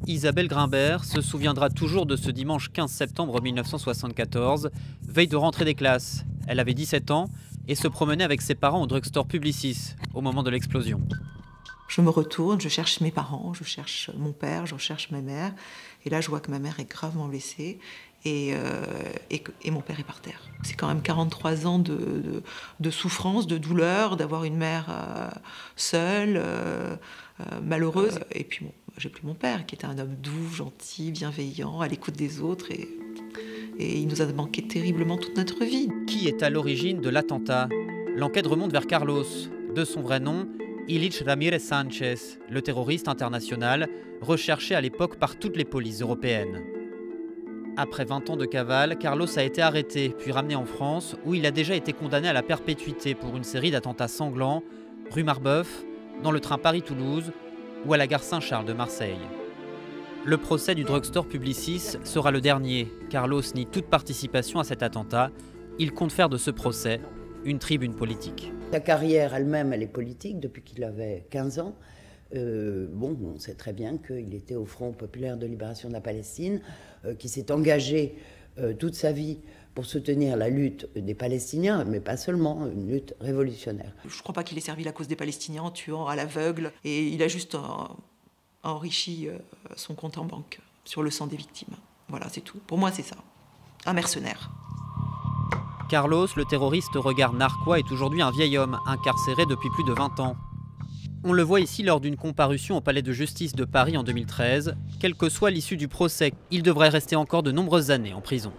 Isabelle Grimbert se souviendra toujours de ce dimanche 15 septembre 1974, veille de rentrée des classes. Elle avait 17 ans et se promenait avec ses parents au drugstore Publicis au moment de l'explosion. Je me retourne, je cherche mes parents, je cherche mon père, je cherche ma mère. Et là, je vois que ma mère est gravement blessée et mon père est par terre. C'est quand même 43 ans de souffrance, de douleur, d'avoir une mère seule, malheureuse. Et puis bon, j'ai plus mon père, qui était un homme doux, gentil, bienveillant, à l'écoute des autres. Et il nous a manqué terriblement toute notre vie. Qui est à l'origine de l'attentat? L'enquête remonte vers Carlos, de son vrai nom, Ilich Ramirez Sánchez, le terroriste international, recherché à l'époque par toutes les polices européennes. Après 20 ans de cavale, Carlos a été arrêté, puis ramené en France, où il a déjà été condamné à la perpétuité pour une série d'attentats sanglants, rue Marbeuf, dans le train Paris-Toulouse ou à la gare Saint-Charles de Marseille. Le procès du drugstore Publicis sera le dernier. Carlos nie toute participation à cet attentat. Il compte faire de ce procès une tribune politique. Sa carrière elle-même, elle est politique depuis qu'il avait 15 ans. On sait très bien qu'il était au Front populaire de libération de la Palestine, qui s'est engagé toute sa vie pour soutenir la lutte des Palestiniens, mais pas seulement, une lutte révolutionnaire. Je ne crois pas qu'il ait servi la cause des Palestiniens en tuant à l'aveugle, et il a juste enrichi son compte en banque sur le sang des victimes. Voilà, c'est tout. Pour moi, c'est ça. Un mercenaire. Carlos, le terroriste au regard narquois, est aujourd'hui un vieil homme, incarcéré depuis plus de 20 ans. On le voit ici lors d'une comparution au palais de justice de Paris en 2013. Quelle que soit l'issue du procès, il devrait rester encore de nombreuses années en prison.